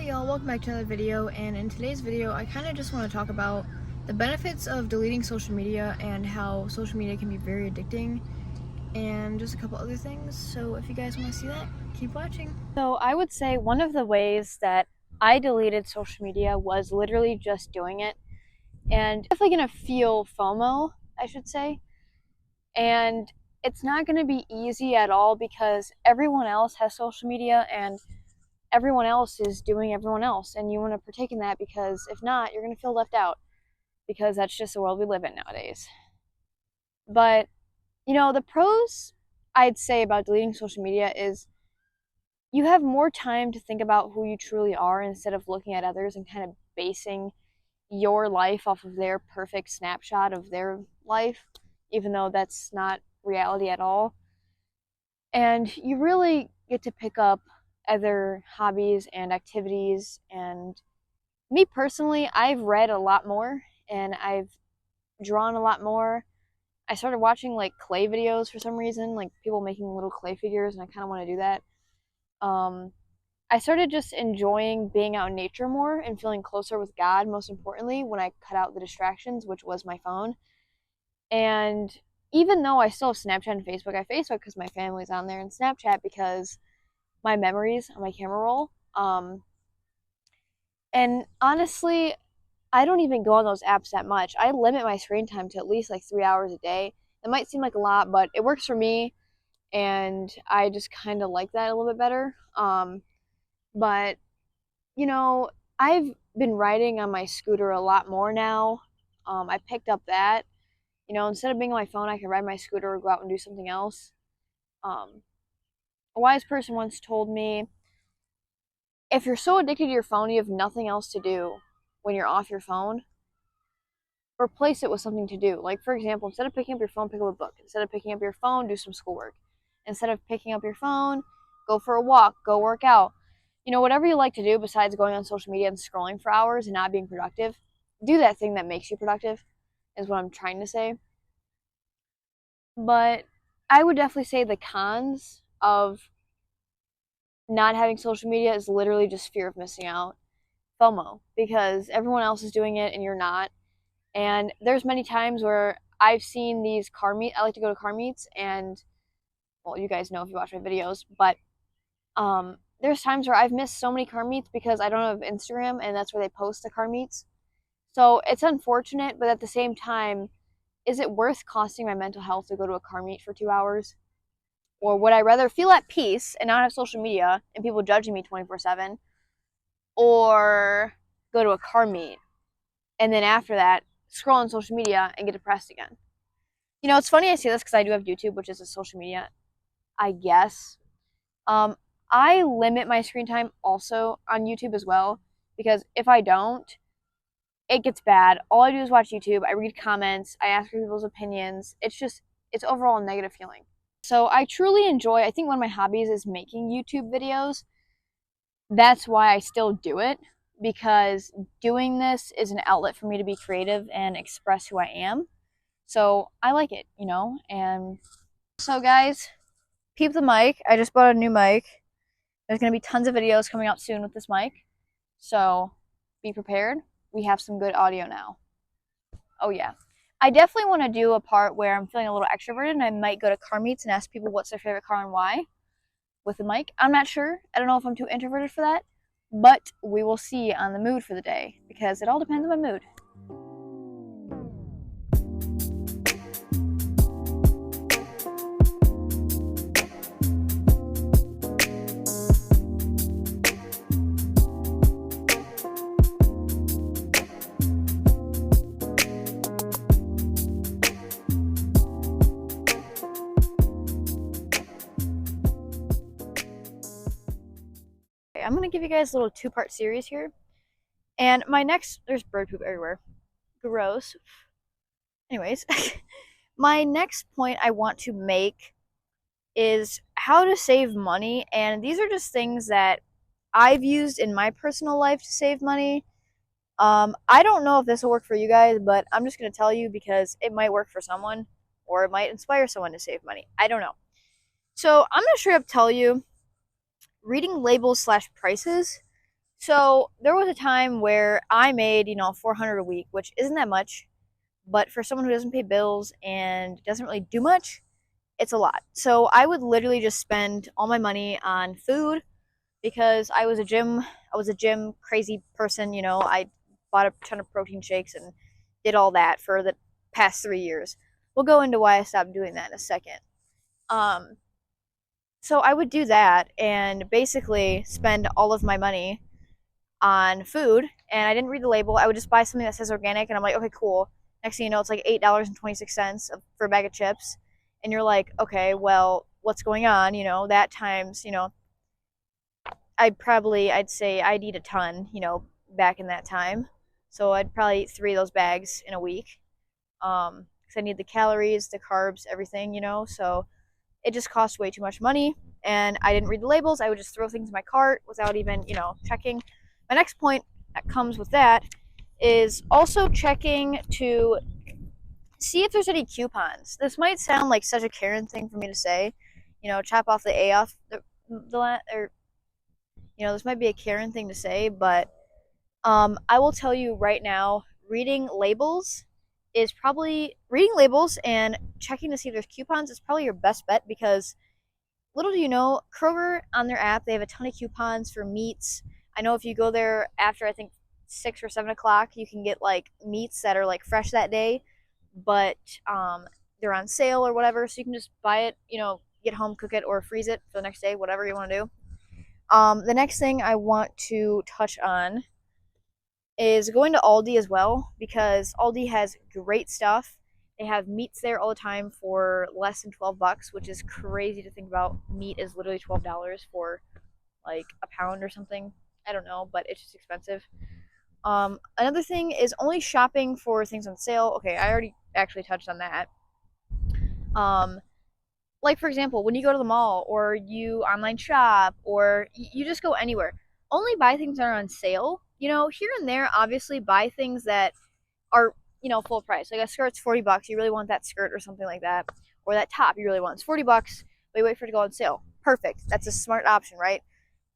y'all, welcome back to another video, and in today's video I kind of just want to talk about the benefits of deleting social media and how social media can be very addicting and just a couple other things. So if you guys want to see that, keep watching. So I would say one of the ways that I deleted social media was literally just doing it. And definitely gonna feel FOMO, I should say. And it's not gonna be easy at all because everyone else has social media and everyone else is doing everyone else. And you wanna partake in that because if not, you're gonna feel left out because that's just the world we live in nowadays. But, the pros I'd say about deleting social media is you have more time to think about who you truly are instead of looking at others and kind of basing your life off of their perfect snapshot of their life, even though that's not reality at all. And you really get to pick up other hobbies and activities. And me personally, I've read a lot more and I've drawn a lot more. I started watching like clay videos for some reason, like people making little clay figures, and I kind of want to do that. I started just enjoying being out in nature more and feeling closer with God, most importantly, when I cut out the distractions, which was my phone. And even though I still have Snapchat and Facebook, I have Facebook because my family's on there, and Snapchat because my memories on my camera roll. And honestly, I don't even go on those apps that much. I limit my screen time to at least like 3 hours a day. It might seem like a lot, but it works for me, and I just kind of like that a little bit better. But I've been riding on my scooter a lot more now. I picked up that, instead of being on my phone, I can ride my scooter or go out and do something else. A wise person once told me, if you're so addicted to your phone, you have nothing else to do when you're off your phone, replace it with something to do. Like, for example, instead of picking up your phone, pick up a book. Instead of picking up your phone, do some schoolwork. Instead of picking up your phone, go for a walk, go work out. Whatever you like to do besides going on social media and scrolling for hours and not being productive, do that thing that makes you productive, is what I'm trying to say. But I would definitely say the cons of not having social media is literally just fear of missing out, FOMO, because everyone else is doing it and you're not. And there's many times where I've seen these car meets. I like to go to car meets, and well, you guys know if you watch my videos, but there's times where I've missed so many car meets because I don't have Instagram, and that's where they post the car meets. So it's unfortunate, but at the same time, is it worth costing my mental health to go to a car meet for 2 hours? Or would I rather feel at peace and not have social media and people judging me 24/7, or go to a car meet and then after that scroll on social media and get depressed again? It's funny I say this because I do have YouTube, which is a social media, I guess. I limit my screen time also on YouTube as well, because if I don't, it gets bad. All I do is watch YouTube. I read comments. I ask for people's opinions. It's overall a negative feeling. So I truly enjoy, I think one of my hobbies is making YouTube videos. That's why I still do it, because doing this is an outlet for me to be creative and express who I am. So I like it, and so guys, peep the mic. I just bought a new mic. There's going to be tons of videos coming out soon with this mic. So be prepared. We have some good audio now. Oh yeah. I definitely want to do a part where I'm feeling a little extroverted and I might go to car meets and ask people what's their favorite car and why with the mic. I'm not sure. I don't know if I'm too introverted for that, but we will see on the mood for the day, because it all depends on my mood. I'm going to give you guys a little two-part series here. And there's bird poop everywhere. Gross. Anyways, my next point I want to make is how to save money. And these are just things that I've used in my personal life to save money. I don't know if this will work for you guys, but I'm just going to tell you because it might work for someone, or it might inspire someone to save money. I don't know. So I'm going to straight up tell you, reading labels / prices So there was a time where I made, you know, 400 a week, which isn't that much, but for someone who doesn't pay bills and doesn't really do much, it's a lot. So I would literally just spend all my money on food because I was a gym crazy person, you know. I bought a ton of protein shakes and did all that for the past 3 years. We'll go into why I stopped doing that in a second. Um, so I would do that and basically spend all of my money on food, and I didn't read the label. I would just buy something that says organic and I'm like, okay, cool. Next thing you know, it's like $8.26 for a bag of chips. And you're like, okay, well, what's going on? You know, that times, you know, I'd say I'd eat a ton, you know, back in that time. So I'd probably eat 3 of those bags in a week. Because I need the calories, the carbs, everything, you know. So it just cost way too much money. And I didn't read the labels. I would just throw things in my cart without even, you know, checking. My next point that comes with that is also checking to see if there's any coupons. This might sound like such a Karen thing for me to say, you know, chop off the A off or you know, this might be a Karen thing to say, but I will tell you right now, reading labels and checking to see if there's coupons is probably your best bet because little do you know, Kroger on their app, they have a ton of coupons for meats. I know if you go there after I think 6 or 7 o'clock, you can get like meats that are like fresh that day, but they're on sale or whatever, so you can just buy it, you know, get home, cook it, or freeze it for the next day, whatever you want to do. The next thing I want to touch on is going to Aldi as well because Aldi has great stuff. They have meats there all the time for less than $12, which is crazy to think about. Meat is literally $12 for like a pound or something. I don't know, but it's just expensive. Another thing is only shopping for things on sale. Okay, I already actually touched on that. Um, like for example, when you go to the mall or you online shop or you just go anywhere, only buy things that are on sale. You know, here and there, obviously buy things that are, you know, full price. Like a skirt's $40. You really want that skirt or something like that, or that top you really want. It's $40, but you wait for it to go on sale. Perfect. That's a smart option, right?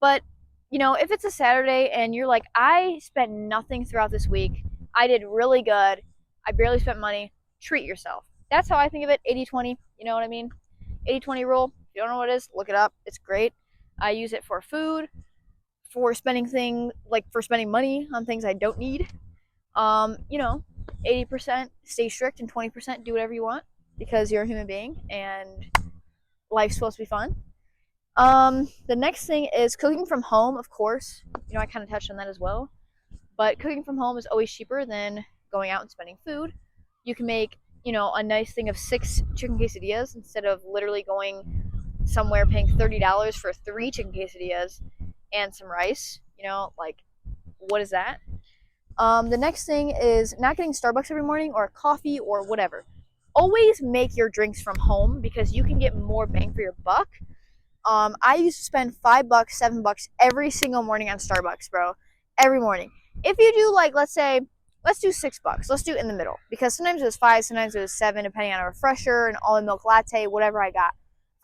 But you know, if it's a Saturday and you're like, I spent nothing throughout this week, I did really good, I barely spent money, treat yourself. That's how I think of it. 80-20. You know what I mean? 80-20 rule. If you don't know what it is, look it up. It's great. I use it for food, for spending money on things I don't need. You know, 80% stay strict and 20% do whatever you want because you're a human being and life's supposed to be fun. The next thing is cooking from home, of course. You know, I kind of touched on that as well. But cooking from home is always cheaper than going out and spending food. You can make, you know, a nice thing of 6 chicken quesadillas instead of literally going somewhere paying $30 for 3 chicken quesadillas and some rice. You know, like, what is that? The next thing is not getting Starbucks every morning or coffee or whatever. Always make your drinks from home because you can get more bang for your buck. I used to spend $5, $7 every single morning on Starbucks, bro. Every morning. If you do like, let's do $6. Let's do it in the middle because sometimes it was 5, sometimes it was 7, depending on a refresher, an almond milk latte, whatever I got.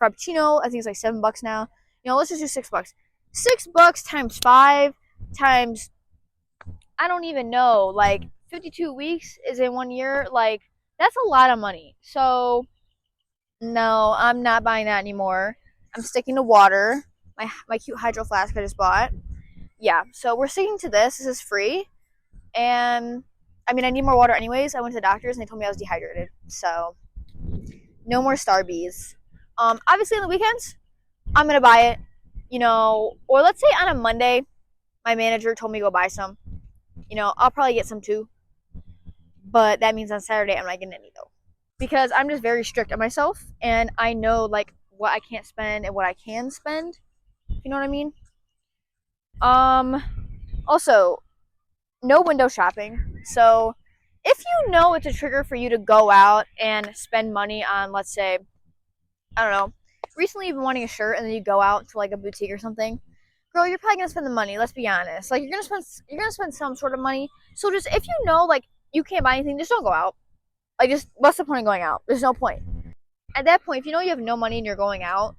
Frappuccino, I think it's like $7 now. You know, let's just do $6. $6 times 5 times, I don't even know, like 52 weeks is in 1 year. Like, that's a lot of money. So, no, I'm not buying that anymore. I'm sticking to water. My cute hydro flask I just bought. Yeah, so we're sticking to this. This is free. And, I mean, I need more water anyways. I went to the doctors and they told me I was dehydrated. So, no more Starbies. Obviously on the weekends, I'm going to buy it. You know, or let's say on a Monday, my manager told me to go buy some. You know, I'll probably get some too. But that means on Saturday I'm not getting any though. Because I'm just very strict on myself and I know like what I can't spend and what I can spend. You know what I mean? Also, no window shopping. So if you know it's a trigger for you to go out and spend money on, let's say, I don't know, recently you've been wanting a shirt and then you go out to like a boutique or something, girl, you're probably gonna spend the money. Let's be honest. Like you're gonna spend some sort of money. So just if you know like you can't buy anything, just don't go out. Like just what's the point of going out? There's no point. At that point, if you know you have no money and you're going out,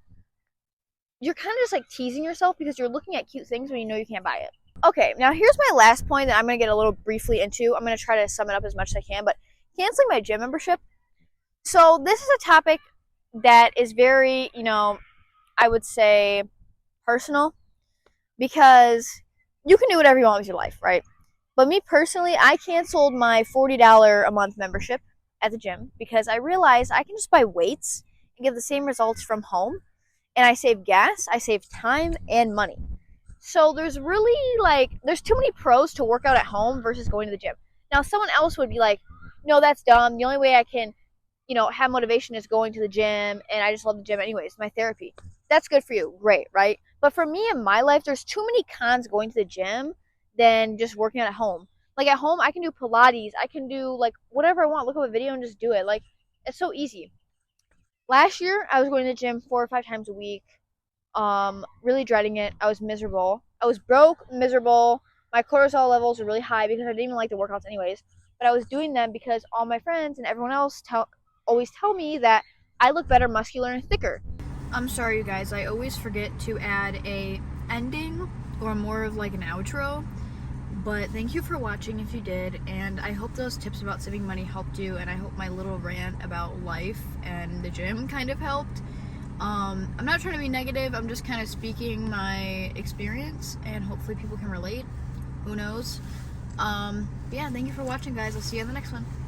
you're kind of just like teasing yourself because you're looking at cute things when you know you can't buy it. Okay, now here's my last point that I'm going to get a little briefly into. I'm going to try to sum it up as much as I can, but canceling my gym membership. So this is a topic that is very, I would say personal, because you can do whatever you want with your life, right? But me personally, I canceled my $40 a month membership at the gym because I realized I can just buy weights and get the same results from home, and I save gas, I save time and money. So there's really there's too many pros to work out at home versus going to the gym. Now someone else would be like, no, that's dumb. The only way I can, have motivation is going to the gym, and I just love the gym anyways, my therapy. That's good for you, great, right? But for me in my life, there's too many cons going to the gym than just working out at home. Like at home, I can do Pilates, I can do like whatever I want, look up a video and just do it. Like it's so easy. Last year, I was going to the gym 4 or 5 times a week, really dreading it. I was miserable. I was broke, miserable. My cortisol levels were really high because I didn't even like the workouts anyways. But I was doing them because all my friends and everyone else always tell me that I look better muscular and thicker. I'm sorry, you guys. I always forget to add a ending or more of like an outro. But thank you for watching if you did, and I hope those tips about saving money helped you, and I hope my little rant about life and the gym kind of helped. I'm not trying to be negative, I'm just kind of speaking my experience, and hopefully people can relate. Who knows? Yeah, thank you for watching, guys. I'll see you on the next one.